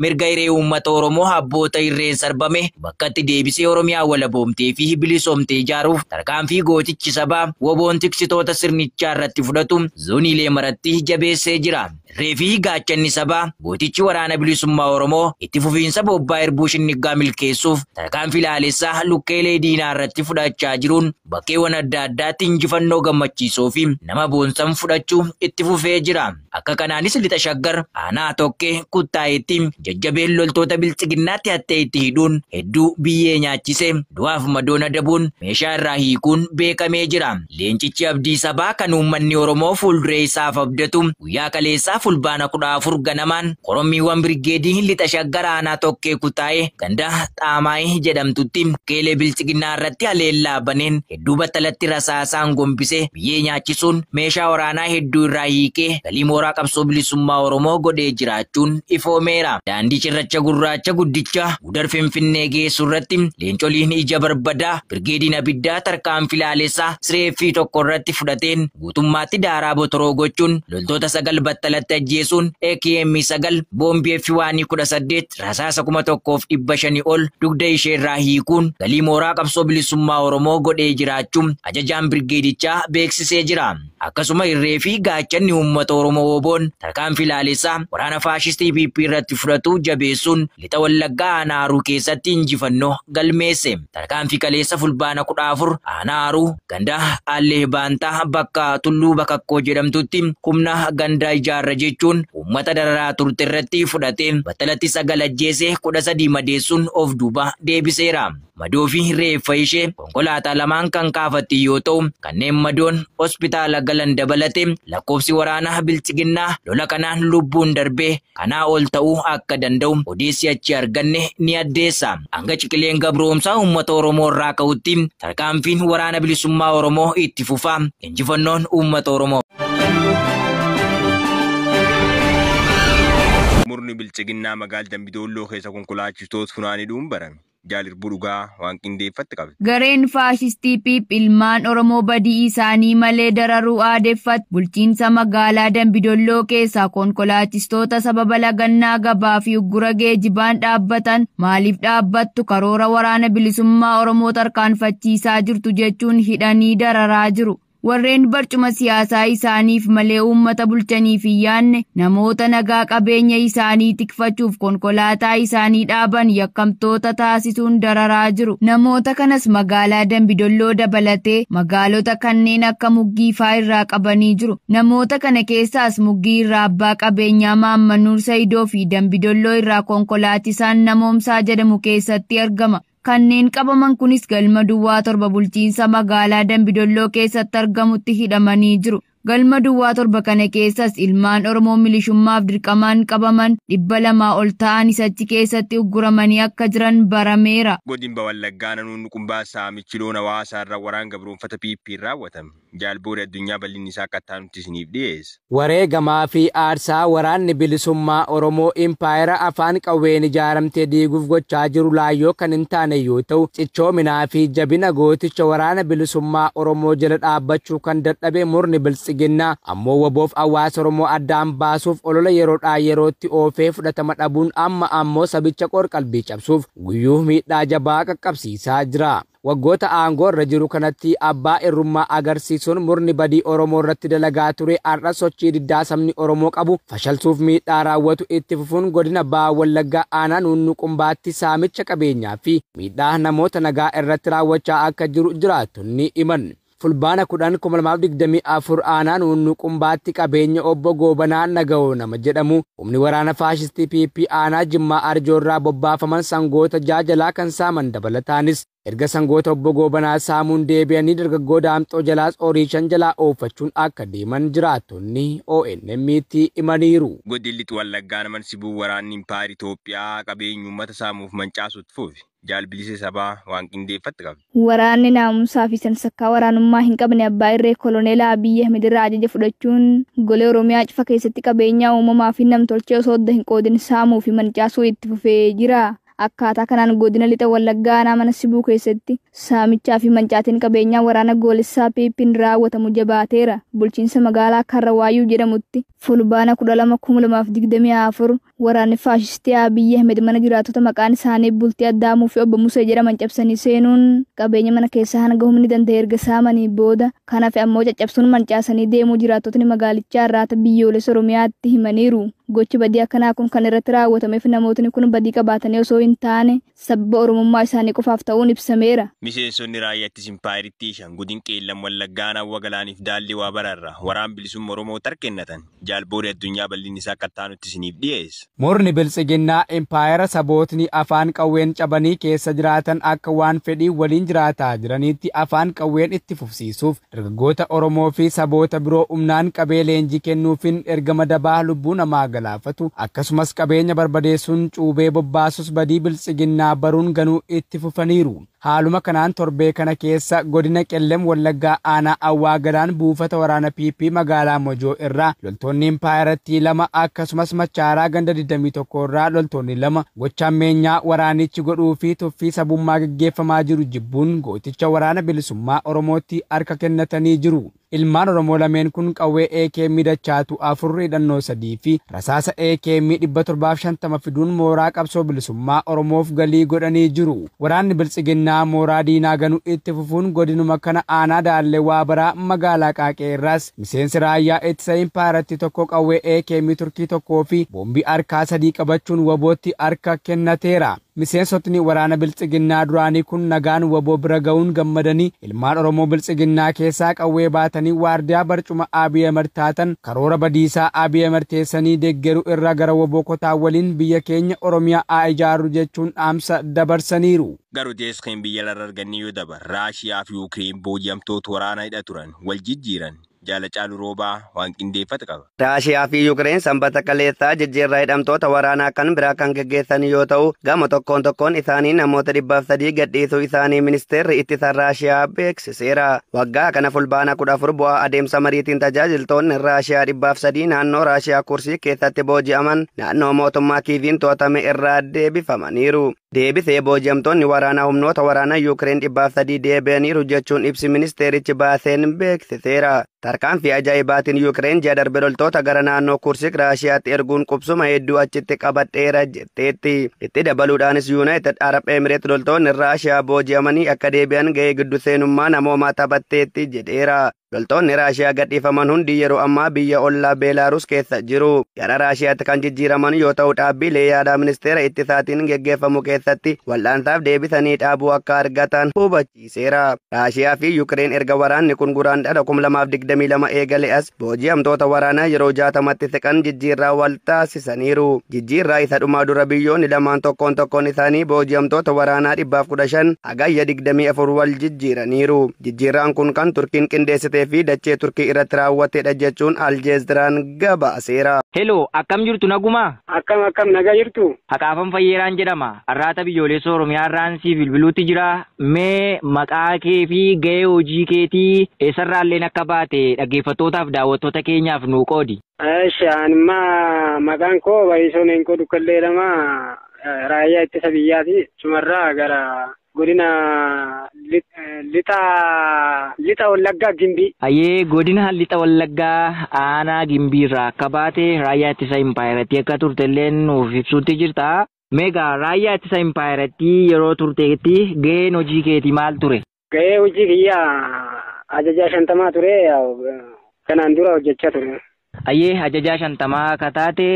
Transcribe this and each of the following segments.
mirga hiree uummata Oromoo abboota irreen sarbame bakkatti deebisee Oromiyaa walaboomtee fi bilisoomtee ijaaruuf tarkaanfii gootichi sabaa woboon tiksitoota sirnichaa irratti fudhatu zooniilee maratti jabeessee jira. Reefii gaachanni sabaa gootichi waraana bilisummaa Oromoo itti fufiinsa bobbaa Irbuu Shinnigaa milkeessuuf tarkaanfii laalessaa lukkeelee diinaa irratti fudhachaa jiruun bakkeewwan adda addaatti injifannoo gammachiisoo fi nama boonsan fudhachuu itti fufee jira. Akka kanaanis lixa Shaggar aanaa Tokkee Kuttaayetti jajjabeen loltoota bilchiginnaatti hattee itti hidhuun hedduu biyyee nyaachise du'aaf madoona dabuun meeshaa irraa hiikuun beekamee jira. Leencichi abdii sabaa kan uummanni Oromoo fuulduree isaaf abdatu guyyaa kaleessaa fulbaana 14 ganamaan Oromiyaan Birgeedii lixa Shaggar aanaa Tokkee Kuttaayee ganda Xaamaayee jedhamtutti keelee bilchiginnaa irratti haleellaa baneen hedduu battalatti rasaasaan gombise biyyee nyaachisuun meeshaa waraanaa hedduu irraa hiikee galii mooraa qabsoo bilisummaa Oromoo godhee jiraachuun ifoomeera. Daandii cirracha gurraacha guddicha Gudar Finfinnee geessu irratti leencoliin ija barbadaa Birgeediin abiddaa tarkaanfii laalessaa sireeffii tokko irratti fudhateen guutummaatti daaraa botoroo gochuun loltoota 9 battalatti ajjeesuun AKM 9 boombii F18 rasaasa 1500 ol dugda ishee irraa hiikuun galii mooraa qabsoo bilisummaa Oromoo godhee jiraachuun ajajaan Birgeedichaa beeksisee jira. Akkasuma irree fi gaachanni uummata Oromoo woboon tarkaanfii laalessaa waraana faashistii PP irratti fudhatu jabeessuun lixa Wallaggaa aanaa Haruu keessatti injifannoo galmeesse. Tarkaanfii kaleessa fulbaana 14 aanaa Haruu ganda Allee Baantaa bakka Tulluu Bakakkoo jedhamtutti humna ganda ijaarra jechuun uummata dararaa turte irratti fudhateen battalatti 9 ajjeesee 13 madeessuun of duuba deebiseera. Madoo fi reeffa ishee konkolaataa lamaan kan kaafatti yoo ta'u kanneen madoon hospitaala galan dabalate lakkoofsi waraana bilchiginnaa lola kanaan lubbuun darbee kanaa ol ta'uu akka danda'u odeessi achi arganne ni addeessa. Hanga ciqileen gabroomsaa uummata Oromoo irraa ka'utti tarkaanfiin waraana bilisummaa Oromoo itti fufaa. Injifannoon uummata Oromoo. Murni bilchiginnaa magaala Dambidolloo keessa konkolaachistoota funaaniidhuun barame. Jaalir Burugaa waan qindeeffatti qabe. Gareen faashistii PP ilmaan Oromoo badii isaanii malee dararuu aadeffat bulchiinsa magaalaa Dambidolloo keessaa konkolaachistoota sababa lagannaa gabaa fi uggura geejibaan dhaabbatan maaliif dhaabbattu karoora waraana bilisummaa Oromoo tarkaanfachiisaa jirtu jechuun hidhanii dararaa jiru. Warreen barcuma siyaasaa isaaniif malee uummata bulchaniif yaanne namoota nagaa qabeenya isaanii tikfachuuf konkolaataa isaanii dhaaban yakkamtoota taasisuun dararaa jiru. Namoota kanas magaalaa Dambidolloo dabalatee magaalota kanneen akka Muggii faa irraa qabanii jiru. Namoota kana keessaas Muggii irraa abbaa qabeenyaa Maammanuur Saidoo fi Dambidolloo irraa konkolaatisaan Namoomsaa jedhamu keessatti argama. Kanneen qabaman kunis galma Duwwaa 7 bulchiinsa magaalaa Dambidolloo keessatti argamutti hidhamanii jiru. Galma Duwwaa 7 kana keessas ilmaan Oromoo milishummaaf dirqamaan qabaman 200 ol ta'an isachi keessatti ugguramanii akka jiran barameera. Godina Wallaggaa naannoo Qumbaa Saamichiloon Hawaasaa irraa waraan gabroonfata PP raawwatame. Jaalboodii addunyaa bal'inni isaa akka taanutti isiniif dhiyeessa. Wareegamaa fi aarsaa waraanni bilisummaa Oromoo impaayera afaan qawween ijaaramtee diiguuf gochaa jiru laayyoo kan hin taane yoo ta'u cichoominaa fi jabina gooticha waraana bilisummaa Oromoo jala dhaabbachuu kan dadhabe murni bilchiginnaa ammoo waboof hawaasa Oromoo addaan baasuuf olola yeroodhaa yerootti oofee fudhatama dhabuun amma ammoo sabicha qorqalbii cabsuuf guyyuu miidhaa jabaa qaqqabsiisaa jira. Waggoota aangoo irra jiru kanatti abbaa irrummaa agarsiisuun murni badii Oromoo irratti dalagaa ture har'a sochii diddaa sabni Oromoo qabu fashalsuuf miidhaa raawwatu itti fufuun godina Baha Wallaggaa aanaa Nuunnuu Qumbaatti saamicha qabeenyaa fi miidhaa namoota nagaa irratti raawwachaa akka jiru jiraattonni himan. Fulbaana 10/2024 aanaa Nuunnuu Qumbaatti qabeenya obbo Goobanaa Naga'oo nama jedhamu humni waraana faashistii PP aanaa Jimmaa Arjoorraa bobbaafaman sangoota jaajalaa kan saaman dabalataanis erga sangoota obbo Goobanaa saamuun deebi'anii dargaggoo Daamxoo jalaas Ooriishan jalaa oofachuun akka deeman jiraattonni ONM'tti himaniiru. Godina Wallaggaa naman sibuu waraanni Impaayera Itoophiyaa qabeenya uummata saamuuf mancaasutti fuufi. Jaalbilisee sabaa waan qindeeffatti qabe. Waraanni naamusaa fi sansakkaa waraanummaa hin qabne abbaa irree Koloneel Abiyyi Ahmed irraa ajaja fudhachuun golee Oromiyaa cufa keessatti qabeenya uumamaa fi namtolchee osoo adda hin qoodin saamuu fi mancaasuu itti fufee jira. akkaataa kanaan godina lixa wallaggaa aanaa mana sibuu keessatti saamichaa fi mancaatiin qabeenyaa waraana goolessaa piippiin raawwatamu jabaateera. Bulchiinsa magaalaa Karrawaayyuu jedhamutti fulbaana 12/2024 waraanni faashistii Abiyyi Ahmed mana jiraatota maqaan isaanii Bultii Addaamuu fi Obbo Musee jedhaman cabsanii seenuun qabeenya mana keessaa hanga humni danda'e erga saamanii booda kanaaf ammoo caccabsuun mancaasanii deemuu jiraattotni magaalichaa irraata biyyoolessa Oromiyaatti himaniiru. Gochi badii akkanaa kun kan irratti raawwatameef namootni kun badii qabaatanii osoo hin taane sababa oromummaa isaanii qofaaf ta'uun ibsameera. Miseensonni raayyaa ittisa Impaayiritti Godina Qeellam Wallaggaa Nawwa Galaaniif Daallee waa bararra waraan bilisummaa Oromoo tarkennatan jaalboori addunyaa bal'inni isaa qaxxaanutti isiniif dhiyeessa. Murni biltsiginnaa Impaayira sabootni afaan qawween cabanii keessa jiraatan akka waan fedhii waliin jiraataa jiraniitti afaan qawween itti fufsiisuuf dargaggoota Oromoo fi saboota biroo humnaan qabee leenjii kennuufin ergama dabaa lubbuu namaa galaafatu akkasumas qabeenya barbadeessuun cuubee bobbaasus badii biltsiginnaa baruun ganuu itti fufaniiru. Haaluma kanaan torbee kana keessa godina Qeellam Wallaggaa aanaa Awwaa Galaan buufata waraana PP magaalaa Mojoo irraa loltoonni Impaayiratti 2 akkasumas Machaaraa ganda 21 irraa loltoonni 2 gochaan meenyaa waraanichi godhuu fi tuffii sabummaa gaggeeffamaa jiru jibbuun gooticha waraana bilisummaa Oromootti harka kennatanii jiru. Ilmaan Oromoo lameen kun qawwee AKM dachaatu 4 hidhannoo 3 fi rasaasa AKM 750 fiduun mooraa qabsoo bilisummaa Oromoof galii godhanii jiru. Waraanni biltsiginnaa mooraa diinaa ganuu itti fufuun godinuma kana aanaa Daallee Waabaraa magaalaa Qaaqee irraas miseensi raayyaa ittisa Impaayiratti tokko qawwee AKM turkii tokkoo fi boombii harkaa 3 qabachuun wabootti harka kennateera. Miseensotni waraana biltsiginnaa duraanii kun nagaan waboo bira ga'uun gammadanii ilmaan Oromoo biltsiginnaa keessaa qawwee baatanii waardiyaa barcuma Abiy Ahmed taatan karoora badiisaa Abiy Ahmed teessanii deeggaruu irra gara waboo kotaa waliin biyya keenya Oromiyaa haa ijaarru jechuun dhaamsa dabarsaniiru. Garuu deeskeen biyya laraa arganii yoo dabar Raashiyaa fi Yuukireen booji'amtoota waraanaa hidha turan wal jijjiiran. Jaalacaalu roobaa waan qindeeffate qaba. Raashiyaa fi Yuukireen sanbata kaleessaa jijjiirraa hidhamtoota waraanaa kan biraa kan gaggeessan yoo ta'u gama tokkoon isaanii namoota 300 gadhiisuu isaanii ministeerri ittisa Raashiyaa beeksiseera. Waggaa kana fulbaana 14 bu'aa adeemsa mariitiin tajaajiltoonni Raashiyaa 300 naannoo Raashiyaa Kursii keessatti booji'aman naannoo mootummaa Kiiviin to'atame irraa deebifamaniiru. Deebisee booji'amtoonni waraanaa humnoota waraanaa Yuukireen 300 deebi'aniiru jechuun ibsi ministeerichi baaseen beeksiseera. Tarkaanfii ajaa'ibaatiin Yuukireen ji'a darbe loltoota gara naannoo Kursik Raashiyaatti erguun qubsuma hedduu achitti qabadheera jetteetti. Itti dabaluudhaanis Yuunaayitid Arab Emireet loltoonni Raashiyaa booji'amanii akka deebi'an ga'ee giddu seenummaa namoomaa taphatteetti jedheera. Loltoonni Raashiyaa gadhiifaman hundi yeroo ammaa biyya ollaa Beelaaruus keessa jiru. Gara Raashiyaatti kan jijjiiraman yoo ta'u dhaabbilee yaadaa ministeera ittisaatiin geggeeffamu keessatti wal'aansaaf deebisanii dhaabuu akka argatan hubachiiseera. Raashiyaa fi Yuukireen erga waraanni kun guraandhala 2022 eegale as booji'amtoota waraanaa yeroo 60tti siqan jijjiirraa wal taasisaniiru. Jijjiirraa isa dhumaa dura biyyoonni lamaan tokkoon isaanii booji'amtoota waraanaa 115 hagayya 24 wal jijjiiraniiru. Jijjiirraan kun kan Turkiin qindeessite fi dachee Turkii irratti raawwatedha jechuun Aljeeziraan gabaaseera. Hello, akkam jirtu naguma? Akkam nagaa jirtu? Haqaafan Fayyeeraan jedhama. Arraata biyyoolessa Oromiyaa irraan si bilbiluutti jira. Mee maqaa kee fi gahee hojii keetii eessarraalleen akka baate dhaggeeffattootaaf daawwattoota keenyaaf nuu qoodi. Anima maqaan koo Bayisoon Enkoo Dukkalleedhama. Raayyaa ittisa biyyaati. Sumarraa gara godina lixa Wallaggaa Gimbii. Ayyee godina lixa Wallaggaa aanaa Gimbii irraa akka baate raayyaa ittisa Impaayiratti akka turtellee nuuf ibsuutti jirta. Meegaa raayyaa ittisa Impaayiratti yeroo turteetti gaheen hojii keetii maal ture? Gahee hojii kiyyaa ajajaa 50 ture. Kanaan dura hojjechaa ture. Ayyee ajajaa 50 akka taate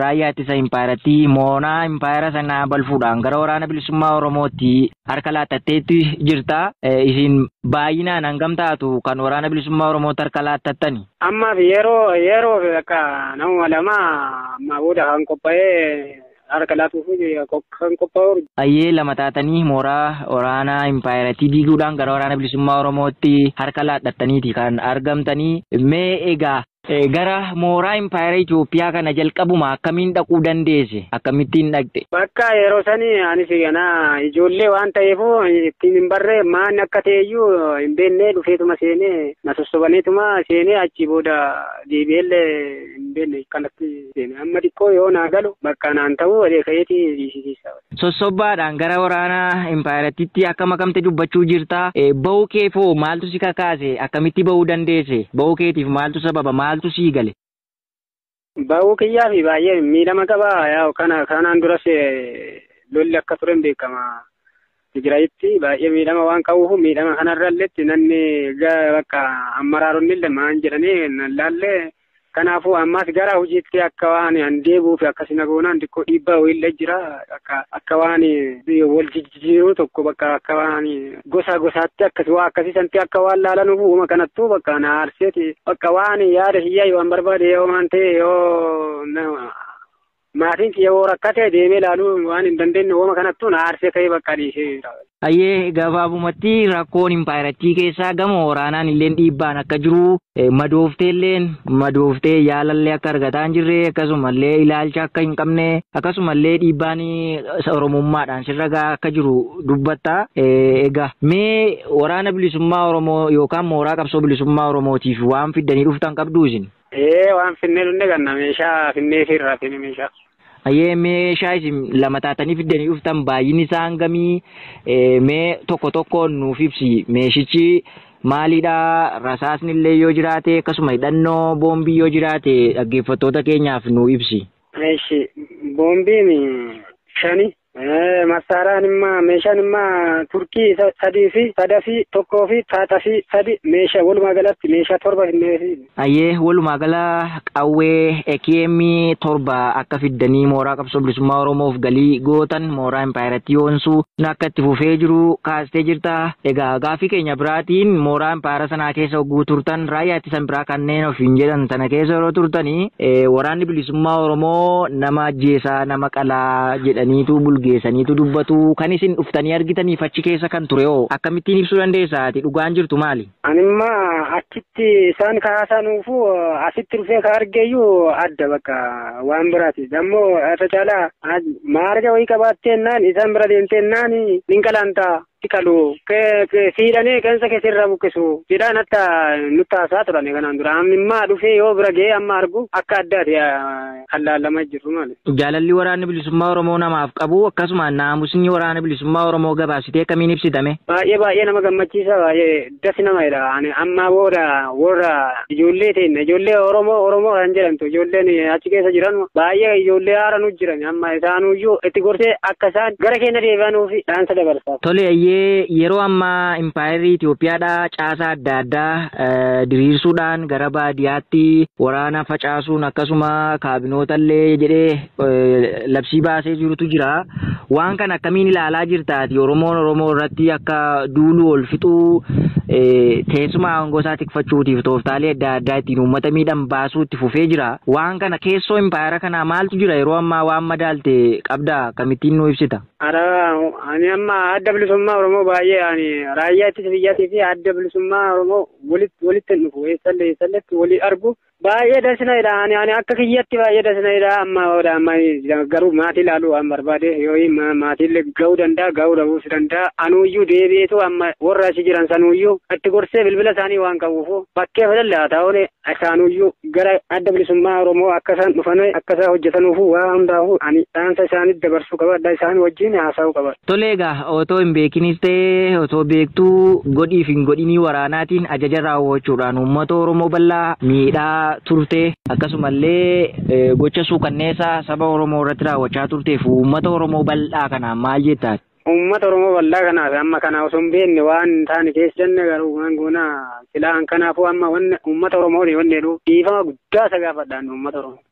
raayyaa ittisa Impaayiratti moonaa Impaayira sana balfuudhaan gara waraana bilisummaa Oromootti harka laattatteetti jirta. Isin baay'inaan hangam taatu kan waraana bilisummaa Oromootti harka laattattani? Ammaaf yeroo akka nama 2 booda kan qophaa'ee harka laatuuf kan qophaa'u. Ayyee 2 taatanii mooraa waraana Impaayiratti diiguudhaan gara waraana bilisummaa Oromootti harka laadhattaniiti kan argamtanii. Mee egaa gara mooraa Impaayira Itoophiyaa kana jalqabuma akkamiin dhaquu dandeesse? Akkamittiin dhaqxe? Bakka yeroo sanii anis gana ijoollee waan ta'eef ittiin hin barree maan akka ta'eyyuu hin beekne dhufeetuma seenee na sossobaneetuma seenee achi booda deebi'ellee hin beekne kanatti deeme amma xiqqoo yoo naa galu bakka naan ta'uu walii ka'eetii dhiisisiisa. Sossobbaadhaan gara waraana Impaayirattiitti akkam akkamti dubbachuu jirta? Bahuu kee foo maaltu si kakaase? Akkamitti bahuu dandeesse? Bahuu keetiif maaltu sababa? Maaltu sii gale? Bahuu kiyyaa fi baay'ee miidhama qaba. Kanaan duras lolli akka turen beekama. Tigraayitti baay'ee miidhama waan qabuuf miidhama kanarralletti namni bakka ammaraaronni lamaan jedhanii nan laallee kanaafuu ammas gara hojiitti akka waan an deebuuf akkasina goonaan xiqqoo dhiibbaa wayiillee jira akka waan wal jijjiiruu tokko bakka akka waan gosaatti akkasi waa akkasiisanti akka waan laalanuuf uuma kanattuu bakka na aarseeti bakka waan yaada hiyyaa waan barbaade yoo waan ta'e yoo maatiin kiyya yoo rakkate deemee ilaaluu waan hin dandeenye uuma kanattuu na aarsee ka'ee bakka dhiisee. Ayyee gabaabumatti rakkoon Impaayirattii keessaa gama waraanaan illee dhiibbaan akka jiru madooftee yaalallee akka argataa hin jirre akkasumallee ilaalcha akka hin qabne akkasumallee dhiibbaan oromummaadhaan sirra gahaa akka jiru dubbatta. Egaa mee waraana bilisummaa Oromoo yookaan mooraa qabsoo bilisummaa Oromootiif waan fiddanii dhuftan qabduu isin? Waan finnee dhufne ganna meeshaa finnee fi irraa finne meeshaa. Ayyee meeshaa isin lama taatanii fiddanii dhuftan baay'inni isaa hangamii? Mee tokko tokkoon nuuf ibsi. Meeshichi maalidha? Rasaasni illee yoo jiraate akkasuma hidhannoo boombii yoo jiraate dhaggeeffattoota keenyaaf nu ibsi. Boombiin 5. Masaaraan immoo meeshaan immoo turkii 3 tokkoo fi taataa 3 meeshaa walumaa galatti meeshaa 7 finneefi. Ayyee walumaa gala qawwee AKM 7 akka fiddanii mooraa qabsoo bilisummaa Oromoof galii gootan mooraa Impaayirattii yoonsuu akka itti fufee jiru kaastee jirta. Egaa gaaffii keenya biraatiin mooraa Impaayira sanaa keessa hogguu turtan raayyaa ittisa biraa kanneen ofiin jedhan sana keessa yeroo turtanii waraanni bilisummaa Oromoo nama ajjeesaa nama qalaa jedhaniitu bulgeessaniitu dubbatu kan isin dhuftanii argitaniif achi keessa kan ture hoo akkamittiin ibsuu dandeessa? Ati dhugaan jirtu maali? Animmaa achitti isaan kaasanuufu asitti dhufee ka argeeyyuu adda bakka waan biraati. Dammoo irra caalaa maarga wayii qabaattennaan isaan bira deemtennaan ninqalaantaa tikalu fiidhanii qeensa keessirra buqqisu jedhaan hatta nutti haasaa turani kanaan dura amma dhufee yoo bira ga'ee amma argu akka addaati kan laalamaa jirru maali. Jaalalli waraanni bilisummaa Oromoo namaaf qabu akkasuma naamusni waraana bilisummaa Oromoo gabaabsitee akkamiin ibsitame? Baay'ee nama gammachiisa baay'ee dasi namadha. Amma warra ijoollee teenya ijoollee Oromoo kan jedhamtu ijoolleen achi keessa jiran baay'ee ijoollee haaranu jiran amma isaanuyyuu itti gorsee akka isaan gara keenya deebi'anuufi dhaansa dabarsaa. Tole yeroo ammaa Impaayirri Itoophiyaadhaa caasaa adda addaa diriirsuudhaan gara baadiyyaatti waraana facaasuun akkasuma kaabinootallee jedhee labsii baasee jirutu jira. Waan kana akkamiin ilaalaa jirtaati? Oromoo irratti akka duulu ol fixuu teessuma aangoo isaa tikfachuutiif tooftaalee adda addaa ittiin uummata miidhan baasuu itti fufee jira. Waan kana keessoo Impaayira kanaa maaltu jira? Yeroo ammaa waan madaalte qabdaa kamittiin nu ibsita? Ani amma adda bilisummaa Oromoo baay'ee raayyaa ittisa biyyaatii fi adda bilisummaa Oromoo walitti dhufu eessatti walii argu baay'ee dasinaidha. Ani akka kiyyatti baay'ee dasinaidha. Amma garuu maatii ilaaluu waan barbaade yoo maatiillee ga'uu danda'a ga'uu dhabuus danda'a. Anuuyyuu deebi'eetu amma warra achi jiran sanuuyyuu itti gorsee bilbila isaanii waan qabuuf bakkee fadallaa ta'uun isaanuyyuu gara adda bilisummaa Oromoo akka isaan dhufan akka isaan hojjetanuuf waan hundaafuu ani dhaansa isaaniitti dabarsuu qabadha. Isaan wajjin haasa'uu qabadha. Tole egaa otoo hin beekinis ta'e otoo beektuu godhiif hin godhinii waraanaatiin ajaja raawwachuudhaan uummata Oromoo bal'aa miidhaa turte akkasumallee gocha suukanneessaa saba Oromoo irratti raawwachaa turteef uummata Oromoo bal'aa kanaan maal jettaati? Uummata Oromoo bal'aa kanaaf amma kana osoo hin beekne waan taane keessa jenne garuu waan goonaa silaan kanaafuu amma uummata Oromoo wanneedhu dhiifama guddaa isa gaafadhaan uummata Oromoo.